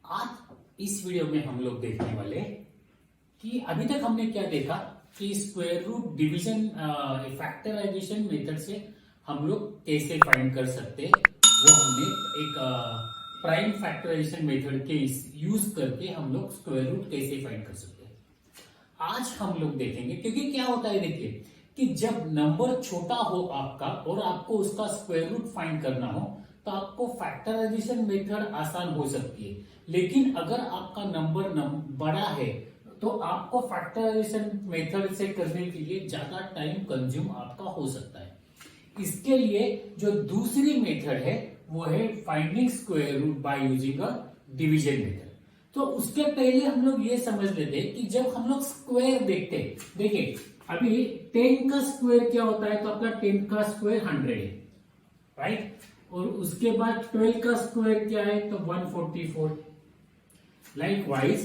आज इस वीडियो में हम लोग देखने वाले कि अभी तक हमने क्या देखा कि square root division factorization method से हम लोग कैसे फाइंड कर सकते, वो हमने एक प्राइम फैक्टराइजेशन मेथड के यूज करके हम लोग स्क्वायर रूट कैसे फाइंड कर सकते हैं। आज हम लोग देखेंगे, क्योंकि क्या होता है देखिए कि जब नंबर छोटा हो आपका और आपको उसका स्क्वायर रूट फाइंड करना हो तो आपको फैक्टराइजेशन मेथड आसान हो सकती है, लेकिन अगर आपका नंबर बड़ा है तो आपको फैक्टराइजेशन मेथड से करने के लिए ज्यादा टाइम कंज्यूम आपका हो सकता है। इसके लिए जो दूसरी मेथड है वो है finding square root by using a division method. तो उसके पहले हम लोग ये समझ लेते हैं कि जब हम लोग स्क्वायर देखते हैं, देखिए अभी 10 का स्क्वायर क्या होता है, तो आपका 10 का स्क्वायर 100 है, राइट। और उसके बाद 12 का स्क्वायर क्या है, तो 144। लाइकवाइज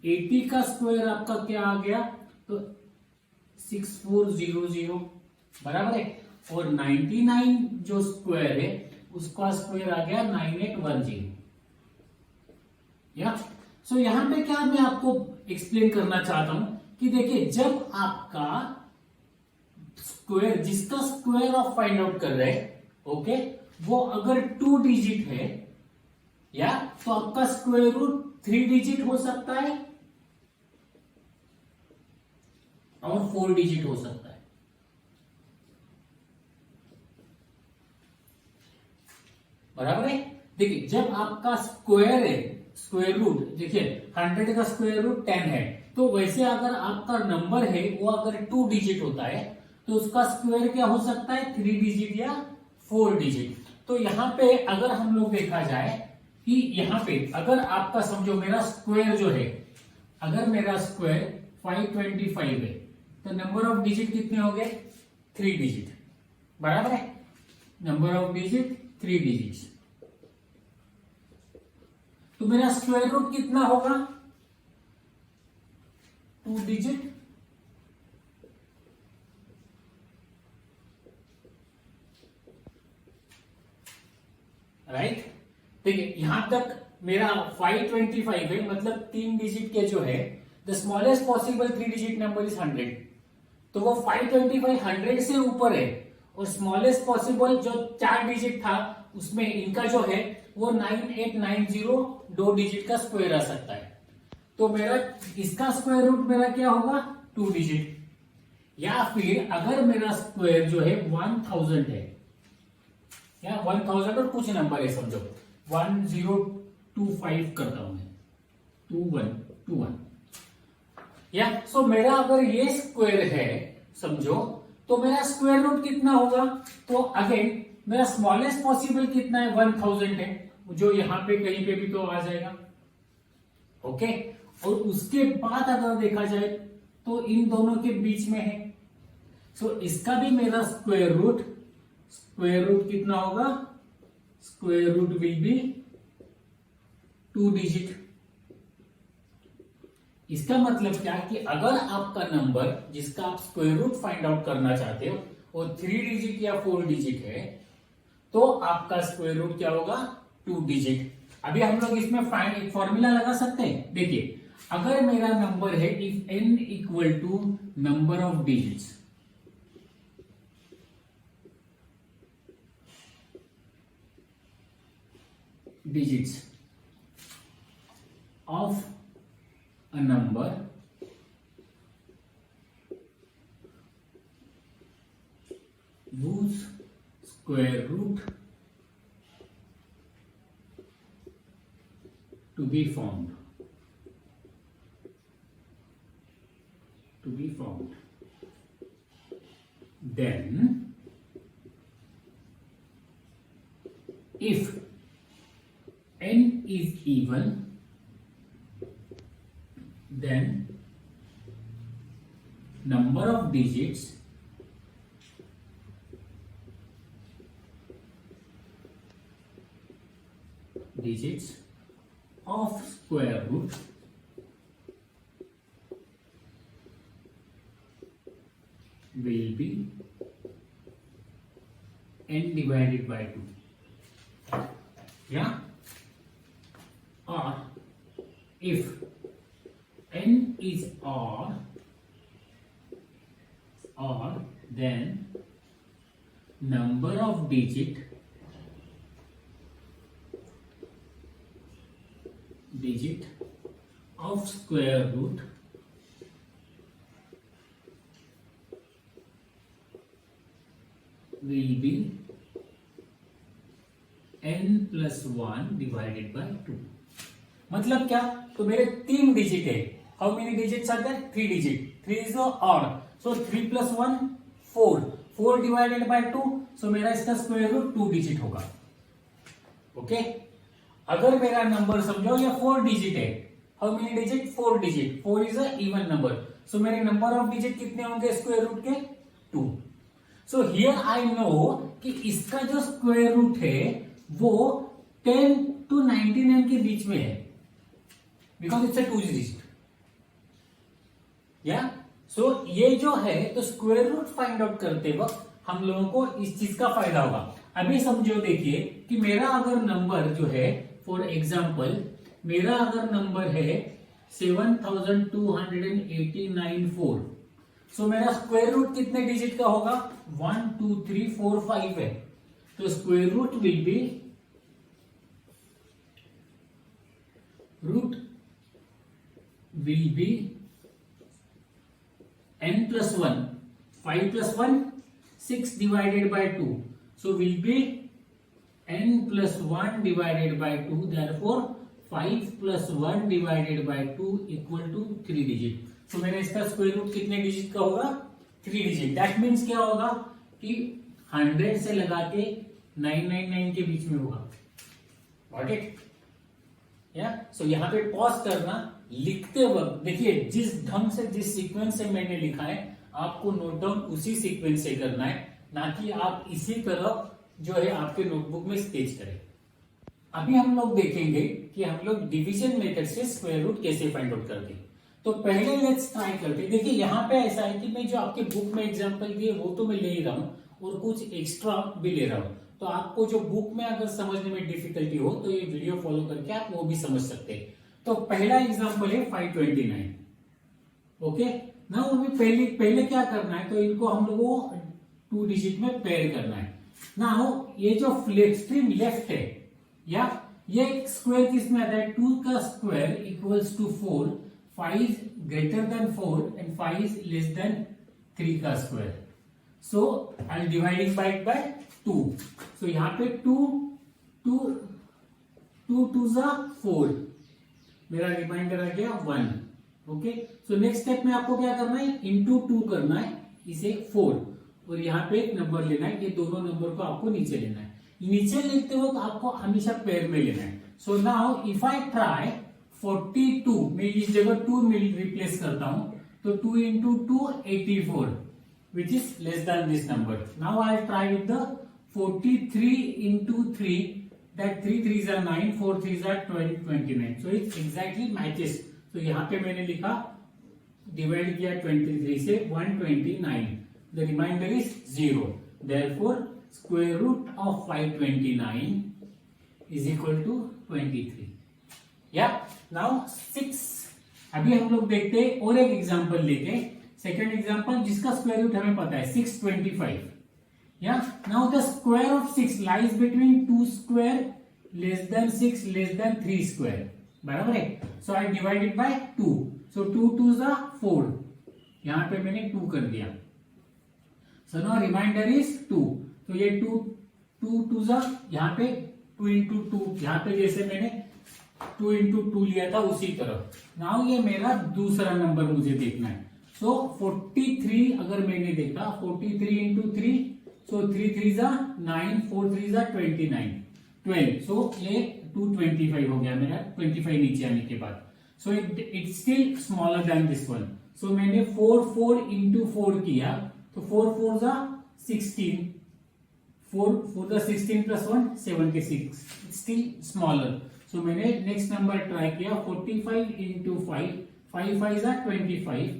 80 का स्क्वायर आपका क्या आ गया, तो 6400, बराबर है। और 99 जो स्क्वायर है उसका स्क्वायर आ गया 9810। या सो यहां पे क्या मैं आपको एक्सप्लेन करना चाहता हूं कि देखिए जब आपका स्क्वायर, जिसका स्क्वायर आप फाइंड आउट कर रहे हैं, ओके, वो अगर 2 डिजिट है या तो आपका स्क्वायर रूट 3 डिजिट हो सकता है और 4 डिजिट हो सकता है। बराबर है। देखिए जब आपका स्क्वायर है, स्क्वायर रूट देखिए 100 का स्क्वायर रूट 10 है, तो वैसे अगर आपका नंबर है वो अगर 2 डिजिट होता है तो उसका स्क्वायर क्या हो सकता है, 3 डिजिट या 4 डिजिट। तो यहां पे अगर हम लोग देखा जाए कि यहां पे अगर आपका समझो मेरा स्क्वायर जो है, अगर मेरा स्क्वायर 525 है तो नंबर ऑफ डिजिट कितने हो गए, 3 डिजिट, बराबर है। नंबर ऑफ डिजिट 3 डिजिट, तो मेरा स्क्वायर रूट कितना होगा, 2 डिजिट। राइट। देखिए यहां तक मेरा 525 है, मतलब 3 डिजिट के जो है the smallest possible 3 digit number is 100, तो वो 525 100 से ऊपर है। और स्मॉलेस्ट पॉसिबल जो 4 डिजिट था उसमें इनका जो है वो 9890 2 डिजिट का स्क्वायर आ सकता है। तो मेरा इसका स्क्वायर रूट मेरा क्या होगा, 2 डिजिट। या फिर अगर मेरा स्क्वायर जो है 1000 है या 1000 और कुछ नंबर है, समझो 1025 करता हूं मैं, 2121 या सो मेरा अगर ये स्क्वायर है समझो, तो मेरा स्क्वायर रूट कितना होगा, तो अगेन मेरा स्मॉलेस्ट पॉसिबल कितना है, 1000 है, जो यहां पे कहीं पे भी तो आ जाएगा, ओके। और उसके बाद अगर देखा जाए तो इन दोनों के बीच में है, सो इसका भी मेरा स्क्वायर रूट कितना होगा, square root will be 2 digit. इसका मतलब क्या कि अगर आपका नंबर जिसका आप स्क्वायर रूट फाइंड आउट करना चाहते हो वो 3 डिजिट या 4 डिजिट है, तो आपका स्क्वायर रूट क्या होगा, 2 डिजिट। अभी हम लोग इसमें एक फॉर्मूला लगा सकते हैं। देखिए अगर मेरा नंबर है if n equal to number of digits, of a number whose square root to be found, then if n is even, then number of digits of square root will be n divided by 2, या or if n is odd then number of digit of square root will be n plus 1 divided by 2. मतलब क्या? तो मेरे 3 digit है. How many digits are there? 3 digit. 3 is odd, so 3 plus 1 4. 4 divided by 2, so मेरा इसका square root 2 digit होगा. Okay अगर मेरा नंबर समझो ये 4 डिजिट है. How many digit? 4 digit. 4 is a even number, so मेरे नंबर ऑफ डिजिट कितने होंगे स्क्वायर रूट के? 2. सो हियर आई नो कि इसका जो स्क्वायर रूट है वो 10 to 99 के बीच में है, बिकॉज इट्स अ 2 डिजिट. या सो ये जो है, तो स्क्वायर रूट फाइंड आउट करते वक्त हम लोगों को इस चीज का फायदा होगा. अभी समझो, देखिए कि मेरा अगर नंबर जो है, फॉर एग्जाम्पल मेरा अगर नंबर है 7289.4, सो मेरा स्क्वायर रूट कितने डिजिट का होगा? 1 2 3 4 5 है. तो square root will be n plus 1. 5 plus 1 6 divided by 2, so will be n plus 1 divided by 2. Therefore 5 plus 1 divided by 2 equal to 3 digit. तो मेरा इसका स्क्वायर रूट कितने डिजिट का होगा? 3 डिजिट. दैट मीन्स क्या होगा कि 100 से लगा के 999 के बीच में होगा. Got it? या सो यहाँ पे पॉज करना. लिखते वक्त देखिए जिस ढंग से, जिस सीक्वेंस से मैंने लिखा है, आपको नोट डाउन उसी सीक्वेंस से करना है, ना कि आप इसी तरह जो है आपके नोटबुक में स्केच करें. अभी हम लोग देखेंगे कि हम लोग डिवीजन मेथड से स्क्वायर रूट कैसे फाइंड आउट करते हैं. तो पहले लेट्स ट्राई करते हैं. देखिए यहाँ पे ऐसा है कि मैं जो आपके बुक में एग्जांपल दिए वो तो मैं ले ही रहा हूँ और कुछ एक्स्ट्रा भी ले रहा हूँ. तो आपको जो बुक में अगर समझने में डिफिकल्टी हो तो ये वीडियो फॉलो करके आप वो भी समझ सकते हैं. तो पहला एग्जांपल है 529. ओके ना, अभी पहले क्या करना है, तो इनको हम लोगों को 2 डिजिट में पेयर करना है ना. हो ये जो एक्सट्रीम लेफ्ट है, या ये स्क्वायर किस में आता है? 2 का square equals to 4. 5 greater than 4 and 5 less than 3 का square. So I am dividing by 2. So यहाँ पे 2 2 जा 4, मेरा रिमाइंडर आ गया 1. ओके सो नेक्स्ट स्टेप में आपको क्या करना है? इंटू 2 करना है इसे 4, और यहाँ पे एक नंबर लेना है. ये दोनों नंबर को आपको नीचे लेना है. नीचे लेते वक्त आपको हमेशा पेयर में लेना है. सो नाउ इफ आई ट्राई 42, मैं इस जगह 2 में रिप्लेस करता हूं, तो 2 into 2 84, which is less than this number. Now I try with the 43 into 3, that 3 3s are 9, 4 3s are 29. So it exactly matches. So यहाँ पे मैंने लिखा, डिवाइड किया 23 से 129. The remainder is 0. Therefore square root of 529 is equal to 23. या now 6. अभी हम लोग देखते हैं और एक एग्जांपल लेके, सेकंड एग्जांपल जिसका स्क्वायर रूट हमें पता है 625. या now the square of 6 lies between 2 square less than 6 less than 3 square. बराबर है. So I divided by 2. सो 2 2 जा 4, यहां पे मैंने 2 कर दिया. So now remainder is 2. तो ये 2 2 जा, यहाँ पे 2 into 2, यहाँ पे जैसे मैंने 2 into 2 लिया था उसी तरह. नाउ ये मेरा दूसरा नंबर मुझे देखना है. सो 43 अगर मैंने देखा, 43 into 3, सो 3 3 जा 9, 4 3 जा 29, 12. सो ये 225 हो गया मेरा, 25 नीचे आने के बाद. So it still smaller than this one. So मैंने 4 into 4 किया, तो 4 4 जा 16, 4 जा 16 plus 1 76. Still smaller. सो मैंने नेक्स्ट नंबर ट्राई किया 45 into 5, 5 5 जा 25,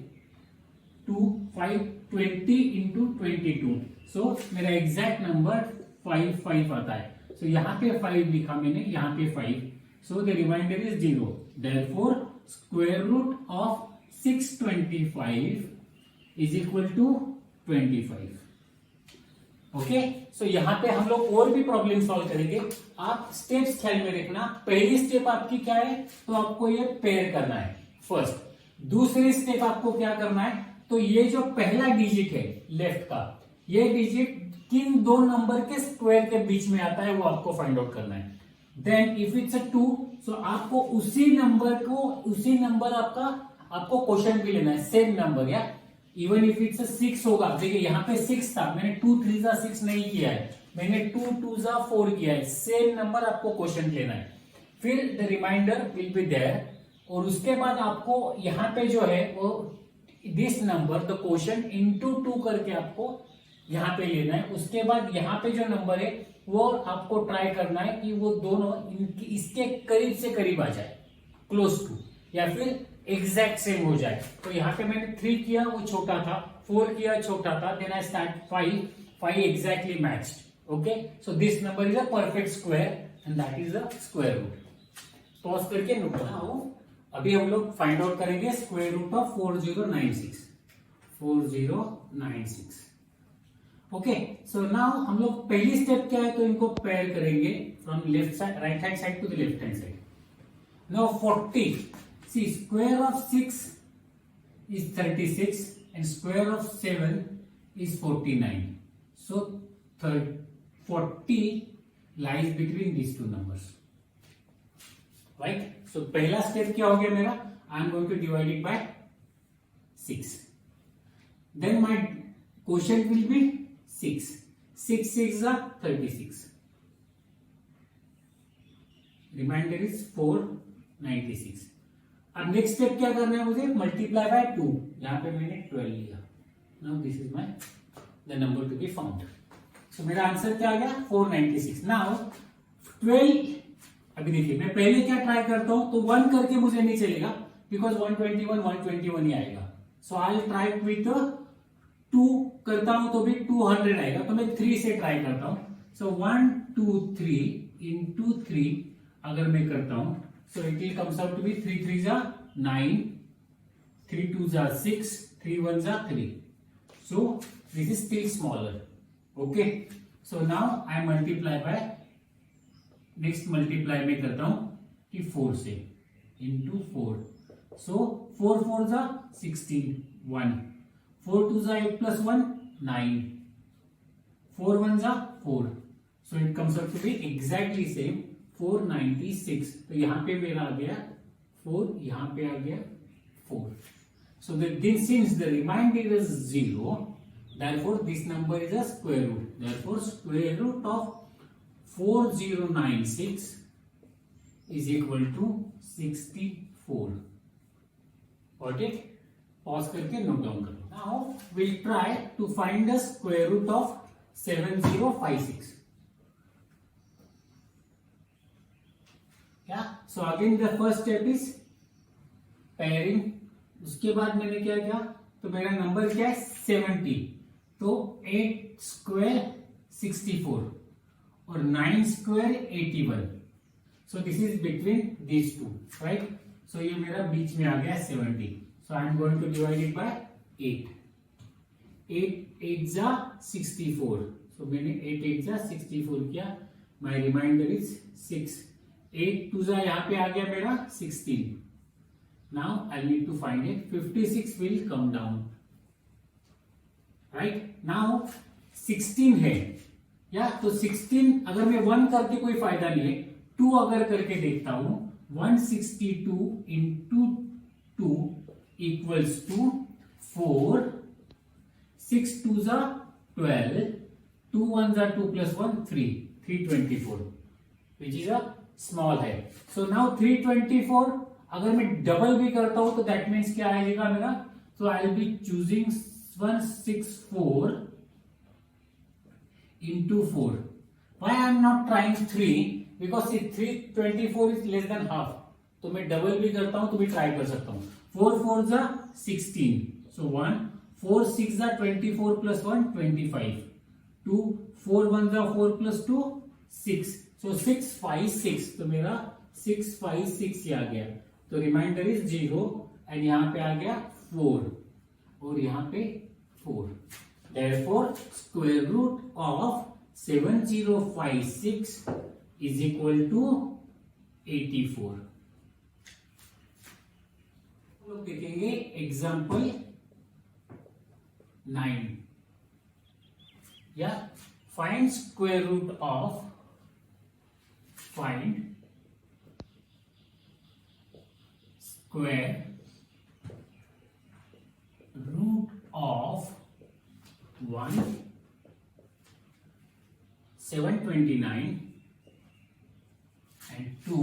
2 5 20 into 22. सो मेरा एग्जैक्ट नंबर 5 5 आता है. सो यहाँ पे 5 लिखा मैंने, यहाँ पे 5. So the remainder is 0. Therefore, square root of 625 is equal to 25. Okay, सो यहाँ पे हम लोग और भी प्रॉब्लम सॉल्व करेंगे. आप स्टेप्स ख्याल में रखना. पहली स्टेप आपकी क्या है, तो आपको ये पेयर करना है फर्स्ट. दूसरी स्टेप आपको क्या करना है, तो ये जो पहला डिजिट है लेफ्ट का, ये डिजिट किन दो नंबर के स्क्वायर के बीच में आता है वो आपको फाइंड आउट करना है. देन इफ इट्स अ 2, सो आपको उसी नंबर आपको क्वेश्चन भी लेना है, सेम नंबर. या इवन इफ इट्स 6 होगा, देखिए यहाँ पे 6 था, मैंने 2 3 जा 6 नहीं किया है, मैंने 2 2 जा 4 किया है. सेम नंबर आपको क्वेश्चन लेना है. फिर the remainder will be there, और उसके बाद आपको यहाँ पे जो है वो this number the question into 2 करके आपको यहाँ पे लेना है. उसके बाद यहाँ पे जो नंबर है वो आपको ट्राई करना है कि वो दोनों इसके करीब से करीब आ जाए, क्लोज टू, या फिर एग्जैक्ट सेम हो जाए. तो यहाँ पे मैंने 3 किया, वो छोटा था, 4 किया, छोटा था, then I start 5 exactly matched. Okay, so this number is a perfect square and that is a square root. Pause करके नोट बनाओ. अभी हम लोग फाइंड आउट करेंगे square root of 4096. Okay, so now हम लोग पहली स्टेप क्या है, तो इनको पेयर करेंगे from left side, right hand side to the left hand side. Now 40, see, square of 6 is 36 and square of 7 is 49. So 40 lies between these two numbers. Right? So पहला step क्या हो गया मेरा, I am going to divide it by 6. Then my quotient will be 6. 6 6 are 36. Remainder is 496. अब next step क्या करना है मुझे, मल्टीप्लाई बाय 2. यहां पे मैंने 12 लिया. Now this is my the number to be found. So मेरा आंसर क्या आ गया, 496. नाउ 12. अभी देखिए मैं पहले क्या ट्राई करता हूं, तो 1 करके मुझे नहीं चलेगा, बिकॉज 121 ही आएगा. सो आई विल ट्राई विथ 2 करता हूं तो भी 200 आएगा. तो मैं 3 से ट्राई करता हूं. सो 1 2 3 into 3 अगर मैं करता हूं, so it will comes out to be 3 3s are 9, 3 2s are 6, 3 1s are 3. So this is still smaller. Okay, so now I multiply by, next multiply में करता हूं कि 4 से into 4. So 4 4s are 16, 1, 4 2s are 8 plus 1 9, 4 1s are 4. So it comes out to be exactly same, 496. तो यहां पे मेरा आ गया 4, यहां पे आ गया 4. So since the remainder is 0, therefore this number is a square root. Therefore square root of 4096 is equal to 64. Got it? Pause करके नोट डाउन करो. Now we'll try to find the square root of 7056. क्या? So again the first step is pairing. उसके बाद मैंने क्या किया, तो मेरा नंबर क्या है 70. तो 8 स्क्वायर 64 और 9 square 81. So this is between these two, right. So ये मेरा बीच में आ गया 70. So I am going to divide it by 8. 8 8 जा 64. सो मैंने 8 8 जा 64 किया. My reminder is 6. 8 2 जा यहाँ पे आ गया मेरा 16. Now I need to find it. 56 will come down, right. Now 16 है, या तो 16 अगर मैं 1 करके कोई फायदा नहीं है, 2 अगर करके देखता हूं, 162 into 2 equals to 4. 6 2s are 12, 2 1s are 2 plus 1 3, 324, which is a small है. सो नाउ 324 अगर मैं डबल भी करता हूं तो दैट मीन्स क्या आएगा मेरा, so I will be choosing 164 into 4. Why I am not trying 3? Because 324 is less than half. तो मैं डबल भी करता हूं तो भी ट्राई कर सकता हूं. 4 4s are 16. So 1 4 6s are 24 plus 1 25. 2 4 1s are 4 plus 2 6. So 6 5 6. तो मेरा 656 ये आ गया, तो रिमाइंडर इज 0 एंड यहाँ पे आ गया 4 और यहाँ पे 4। Therefore, square root of 7056 is equal to 84। हम लोग देखेंगे एग्जाम्पल 9 या find square root of of 1 729 and 2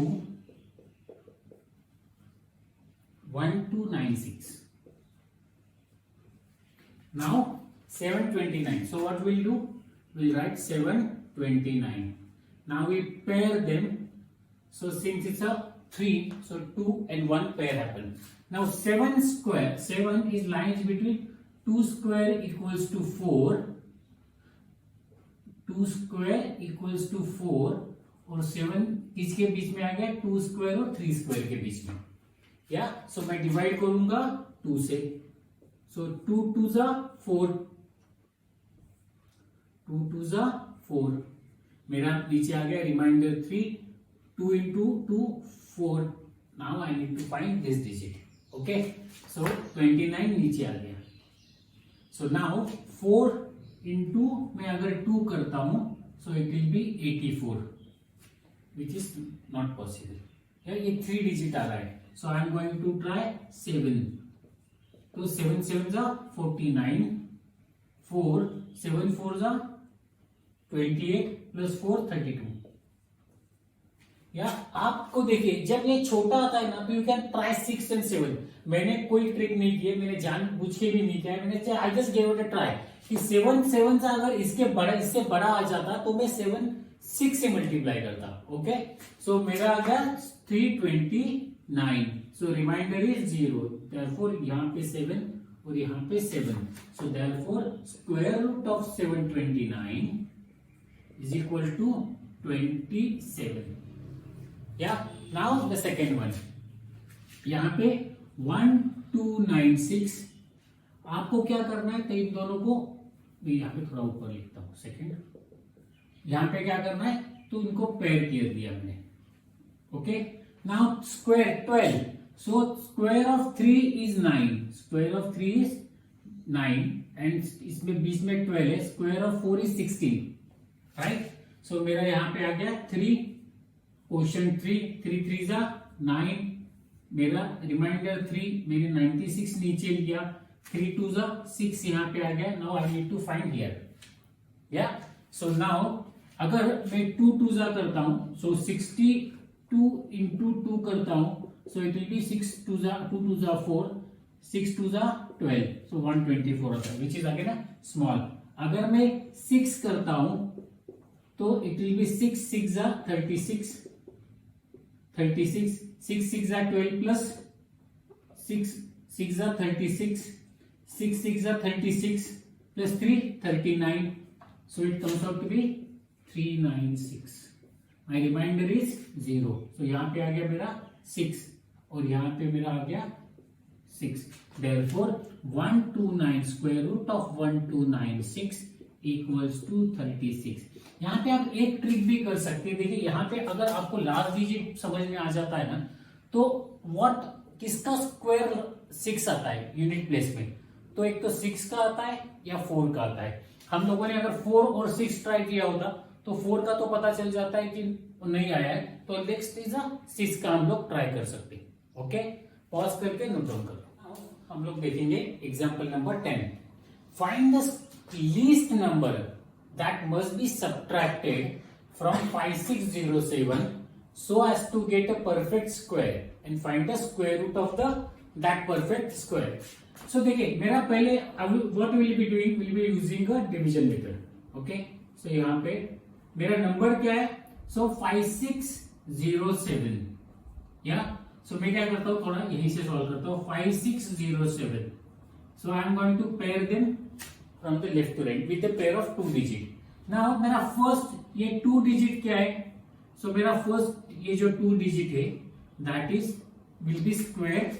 1296। Now 729, so what we'll do, we'll write 729. Now we pair them, so since it's a 3, so 2 and 1 pair happen. Now 7 square, 7 is lines between 2 square equals to 4, 2 square equals to 4 और 7 किसके बीच में आ गया, 2 square और 3 square के बीच में, या सो मैं डिवाइड करूंगा 2 से, सो 2 2 जा 4, 2 2 जा 4, मेरा नीचे आ गया remainder 3, 2 into 2 4। Now I need to find this digit, okay, so 29 नीचे आ गया। सो नाउ 4 into मैं अगर 2 करता हूं, so it will be 84, which is not possible. ये 3 डिजिट आ रहा है, so I am going to try 7, तो 7 7 जा 49, 4 7 4 जा 28 प्लस 4 32। या आपको देखिए जब ये छोटा आता है ना, तो यू कैन ट्राई 6 and 7। मैंने कोई ट्रिक नहीं की है, मैंने जानबूझ के भी नहीं किया है, मैंने I just give it a try कि 7 7 से अगर इससे बड़ा आ जाता तो मैं 7 6 से मल्टीप्लाई करता, ओके। सो मेरा आ गया 329, सो रिमाइंडर इज 0, देयरफॉर यहाँ पे 7 और यहाँ पे 7, so therefore square root of 729 is equal to 27। या नाउ द सेकेंड वन, यहाँ पे 1296, आपको क्या करना है, तो इन दोनों को यहाँ पे थोड़ा ऊपर लिखता हूं, सेकेंड, यहाँ पे क्या करना है, तो इनको पेयर कर दिया हमने, okay. Now square 12, so square of 3 is 9, square of 3 is 9 and इसमें बीच में 12 है, स्क्वायर ऑफ 4 इज 16, राइट। सो मेरा यहाँ पे आ गया 3 क्वेश्चन 3 3 3 जा 9, मेरा रिमाइंडर 3, मेरे 96 नीचे लिया, 3 2 जा 6 यहाँ पे आ गया। Now I need to find here, या सो नाउ अगर मैं 2 2 जा करता हूं, सो 62 into 2 करता हूं, सो इट विल बी 6 2 जा 2 2 जा 4, 6 2 जा 12, सो 124 होता है, विच इज अगेन स्मॉल। अगर मैं 6 करता हूं तो इट विल बी 6 6 जा 36, 36 6 6 जा 12 प्लस 6 6 जा 36, 6 6 जा 36 plus 3 39, so it comes out to be 396। my remainder is 0, so यहाँ पे आ गया मेरा 6 और यहाँ पे मेरा आ गया 6, therefore 129 square root of 1296 equals to 36। यहाँ पे आप एक ट्रिक भी कर सकते हैं, देखिए यहाँ पे अगर आपको लास्ट डिजिट समझ में आ जाता है ना, तो व्हाट किसका स्क्वायर 6 आता है यूनिट प्लेस में, तो एक तो 6 का आता है या 4 का आता है। हम लोगों ने अगर 4 और 6 ट्राई किया होता तो 4 का तो पता चल जाता है कि नहीं आया है, तो नेक्स्ट इज 6 का हम लोग ट्राई कर सकते हैं, ओके। पॉज करके नोट डाउन करो। हम लोग देखेंगे example number 10, find the least number that must be subtracted from 5607 so as to get a perfect square and find the square root of that perfect square। so देखिए मेरा पहले what will be doing, will be using a division method, okay। so यहाँ पे मेरा number क्या है, so 5607, या so मैं क्या करता हूँ, थोड़ा यहीं से सॉल्व करता हूँ, 5607, so I am going to pair them from the left to right with a pair of 2 digit। Now मेरा फर्स्ट ये 2 डिजिट क्या है, सो मेरा फर्स्ट ये जो 2 डिजिट है that is will be square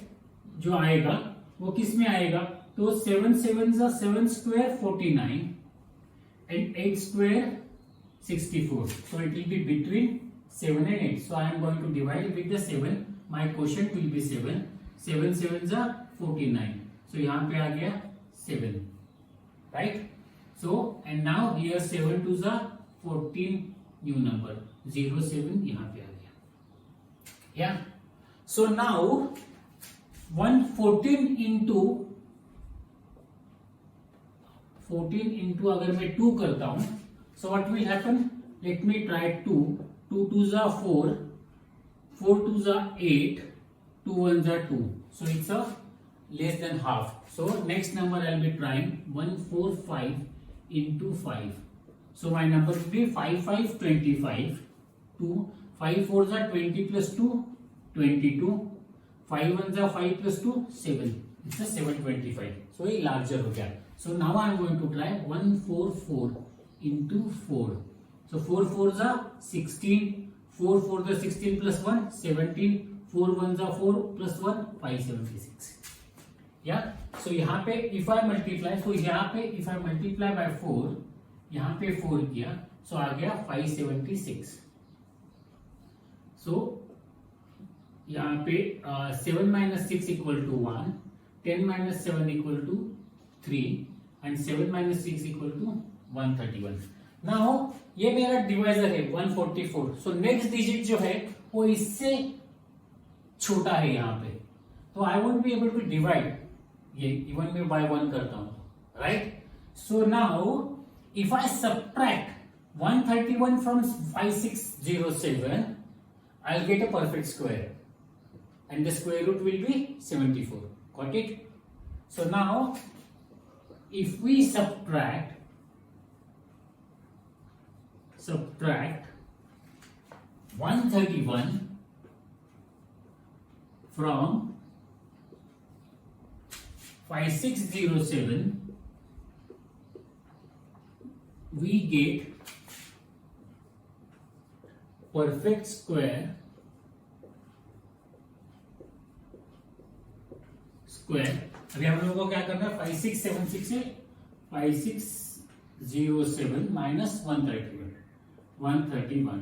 जो आएगा वो किस में आएगा, तो 7 7 7 square 49 and 8 square 64. So it will be between 7 and 8. So I am going to divide with the 7. My quotient will be 7. 7 7 49. So यहाँ पे आ गया 7, right? So and now here 7 2 14 new number 07 यहाँ पे आ गया. Yeah. So now 114 into 14 into अगर मैं 2 करता हूं, so what will happen? Let me try 2. 2 2 4, 4 2 8, 2 1 2. So it's a less than half. So next number I'll be trying 145 into 5. So my number will be 5 5 25. 2 5 4 20 plus 2 22. 5 1 5 plus 2 7. It's a 725. So ये larger हो गया. So now I am going to try 144 into 4. So 4 4 16, 4 4 16 plus 1 17, 4 1 4 plus 1 576. Yeah. So यहाँ पे if I multiply, so यहाँ पे if I multiply by 4, यहाँ पे 4 किया, so आ गया 576. So यहाँ पे 7 minus 6 equal to 1, 10 minus 7 equal to 3 and 7 minus 6 equal to 131. Now ये मेरा डिवाइजर है 144. So नेक्स्ट डिजिट जो है वो इससे छोटा है यहाँ पे, तो I won't be able to divide ये इवन में बाय 1 करता हूं, right? So now if I subtract 131 from 5607 I will get a perfect square and the square root will be 74. Got it? So now if we subtract 131 from 5607, we get perfect square अभी हम लोगों को क्या करना है, 5676 से 5607 minus 131.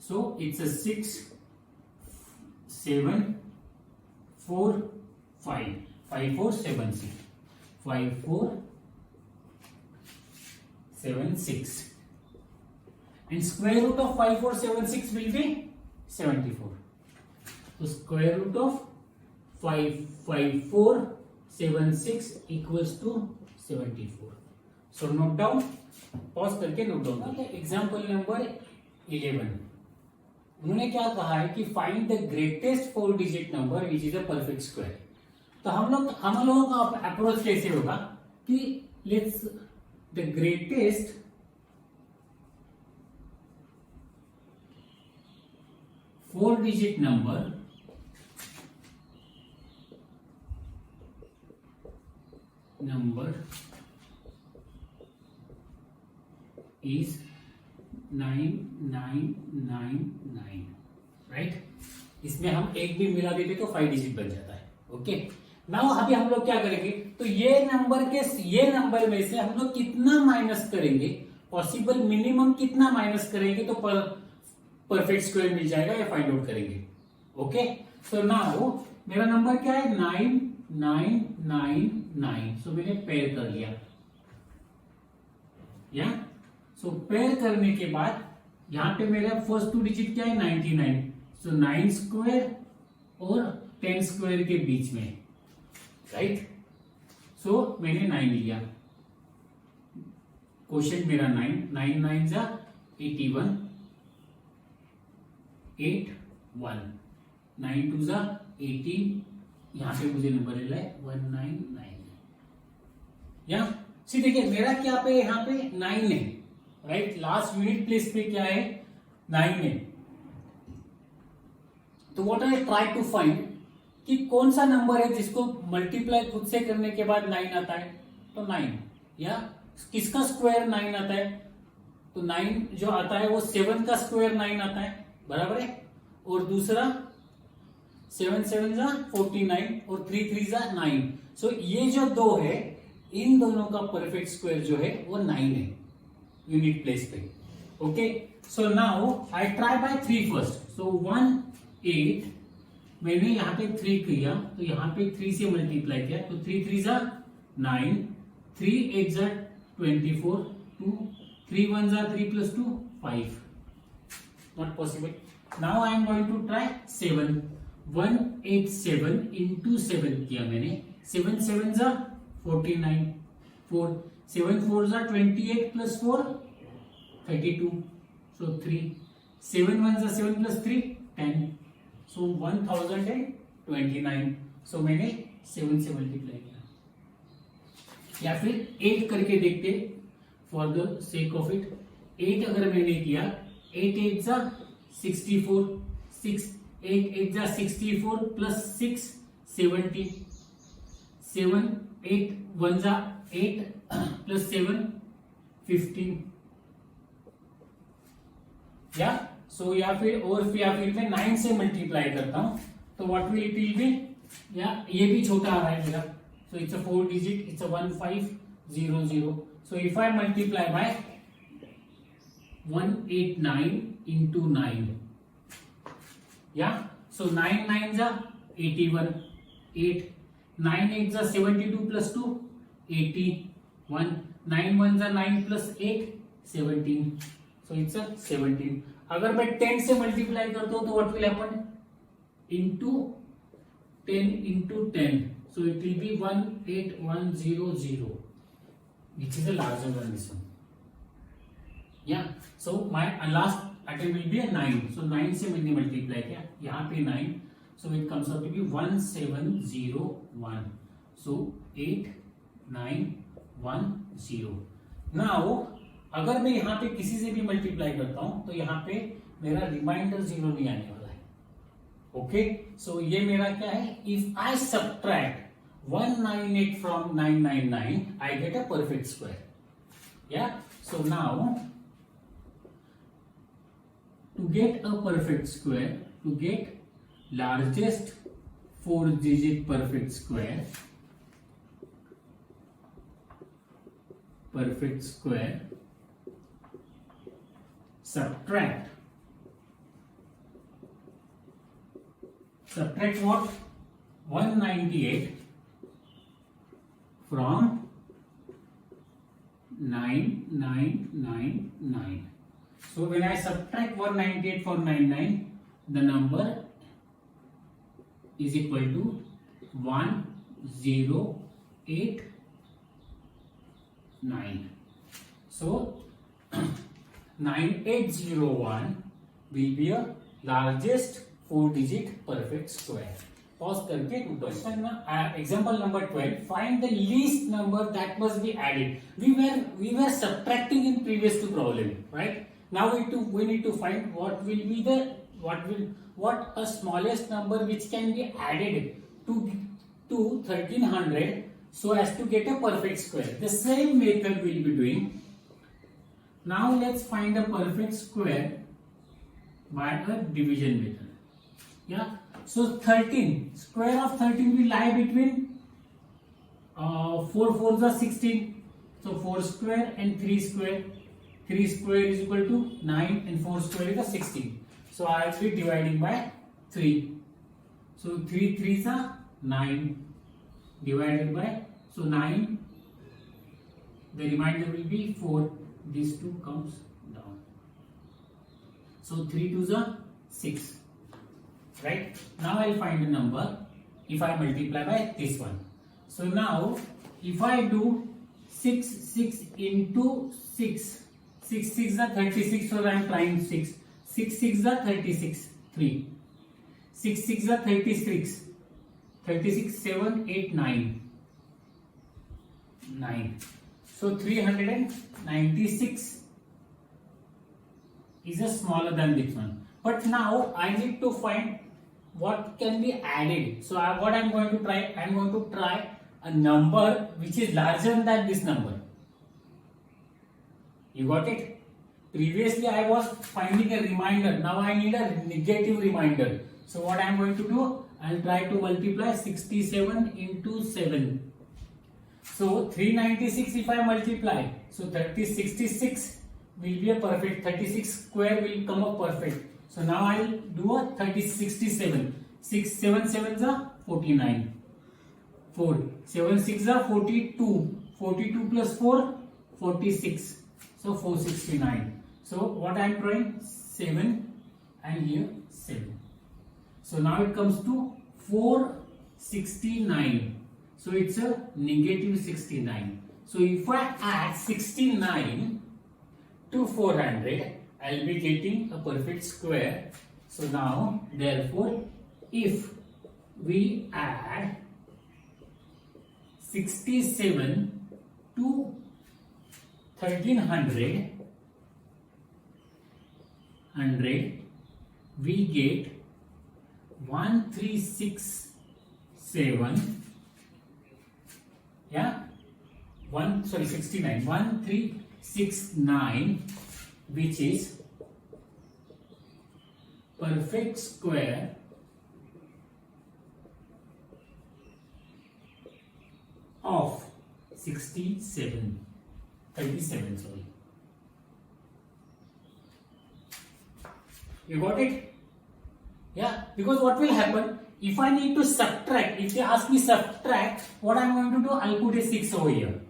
So it's a 6 7 4 5 5476 5476 and square root of 5476 will be 74. So square root of 55476 equals to 74. So note down, pause करके note down करिए. एग्जाम्पल नंबर 11 उन्होंने क्या कहा है कि find the greatest 4 digit number which is a perfect square. तो हम लोगों का अप्रोच कैसे होगा कि let's the greatest four digit number is 9999, right? इसमें हम एक भी मिला देते तो 5 डिजिट बन जाता है. ओके, नाउ अभी हम लोग क्या करेंगे, तो ये नंबर में से हम लोग कितना माइनस करेंगे, पॉसिबल मिनिमम कितना माइनस करेंगे तो परफेक्ट स्क्वायर मिल जाएगा, या फाइंड आउट करेंगे. ओके, सो नाउ मेरा नंबर क्या है 9999. सो मैंने पेयर कर लिया. या सो पेयर करने के बाद यहां पे मेरा फर्स्ट 2 डिजिट क्या है 99. सो 9 स्क्वायर और 10 स्क्वायर के बीच में, राइट? सो मैंने 9 लिया. क्वेश्चन मेरा 9 9 9 81 8 1 9 2 18. यहां पे मुझे नंबर लेना है 199. या सी देखिए मेरा क्या पे यहाँ पे 9 है, राइट? लास्ट यूनिट प्लेस पे क्या है 9 है. तो what I try to find कि कौन सा नंबर है जिसको मल्टीप्लाई खुद से करने के बाद 9 आता है, तो 9. या किसका स्क्वायर 9 आता है, तो 9 जो आता है वो 7 का स्क्वायर 9 आता है, बराबर है। और दूसरा 7 7 जा 49 और 3 3 जा 9। सो ये जो दो है इन दोनों का परफेक्ट स्क्वायर जो है वो 9 है यूनिट प्लेस पे। Okay, so now I try by 3 first. So 1 8, मैंने यहाँ पे 3 किया तो यहाँ पे 3 से मल्टीप्लाई किया तो 3 3 जा 9, 3 8 जा 24, 2 3 1 जा 3 plus 2 5, not possible. Now I am going to try 7, 187 into 7 किया मैंने, 7 7 जा 49, 4 7 4 जा 28 plus 4 32, so 3 7 1 जा 7 plus 3 10, so 1029। so मैंने 7 से मल्टीप्लाई किया। या फिर 8 करके देखते for the sake of it. 8 अगर मैंने किया 8 8 जा 64, 6 8 8 जा 64 प्लस 6 70, 7 8 1 जा 8 प्लस 7 15। या सो या फिर मैं 9 से मल्टीप्लाई करता हूं तो what will it will B, या ये भी छोटा आ रहा है मेरा, so it's a 4 digit, it's a 1500। So if I multiply by 189 into 9, yeah, so 9 9 जा 81, 8 9 8 जा 72 plus 2 81, 9 1 जा 9 plus 8 17, so it's a 17। अगर मैं 10 से मल्टीप्लाई करता हूं तो what will happen, into 10 into 10, so it will be 18100, which is a larger than this one। yeah, so my last attempt will be a 9, so 9 से मैंने multiply किया, यहाँ पे 9, so it comes out to be 1701, so 8910। now अगर मैं यहाँ पे किसी से भी मल्टीप्लाई करता हूं तो यहाँ पे मेरा रिमाइंडर 0 नहीं आने वाला है। ओके, सो ये मेरा क्या है, if I subtract 198 from 999 I get a perfect square। yeah, so now to get a perfect square, to get largest 4-digit perfect square, subtract what, 198 from 9999। so when I subtract 198 from 99, the number is equal to 1089। so 9801 will be a largest 4-digit perfect square। pause करके question example number 12, find the least number that must be added। we were subtracting in previous two problem, right? now we need to find what will be the what a smallest number which can be added to 1300 so as to get a perfect square। the same method we'll be doing। now let's find a perfect square by a division method। yeah, so 13, square of 13 will lie between 4 4s are 16, so 4 square and 3 square, 3 square is equal to 9 and 4 square is a 16, so I will be dividing by 3, so 3 3s are 9 divided by, so 9, the remainder will be 4, these 2 comes down, so 3 2s are 6, right? now I'll find a number if I multiply by this one। so now if I do 6 6 into 6, 6 6 are 36, so I am trying 6 6 6 are 36, 3 6 6 are 36, 36 7 8 9 9, so 396 is a smaller than this one, but now I need to find what can be added। so what I'm going to try, I'm going to try a number which is larger than this number। you got it? previously I was finding a reminder, now I need a negative reminder. So what I am going to do, I'll try to multiply 67 into 7. So 396 if I multiply, so 66 will be a perfect, 36 square will come up perfect. So now I'll do a 67. 6 7 7s are 49. 4 7 6 are 42. 42 plus 4 46. So 469. So what I am drawing, 7 and here 7. So now it comes to 469. So it's a negative 69. So if I add 69 to 400, I'll be getting a perfect square. So now, therefore, if we add 67 to 1300, we get 1367. Yeah, 1369, which is perfect square of 37, sorry. You got it? Yeah, because what will happen, if I need to subtract, if they ask me subtract, what I am going to do, I'll put a 6 over here.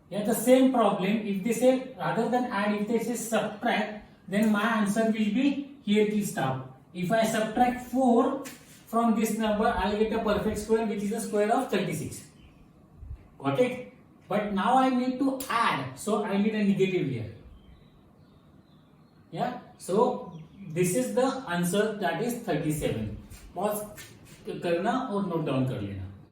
Yeah, the same problem, if they say rather than add, if they say subtract, then my answer will be here it will stop. If I subtract 4 from this number, I'll get a perfect square, which is a square of 36. Got it? But now I need to add, so I need a negative here. Yeah, so this is the answer, that is 37. Pause करना और note down कर लेना.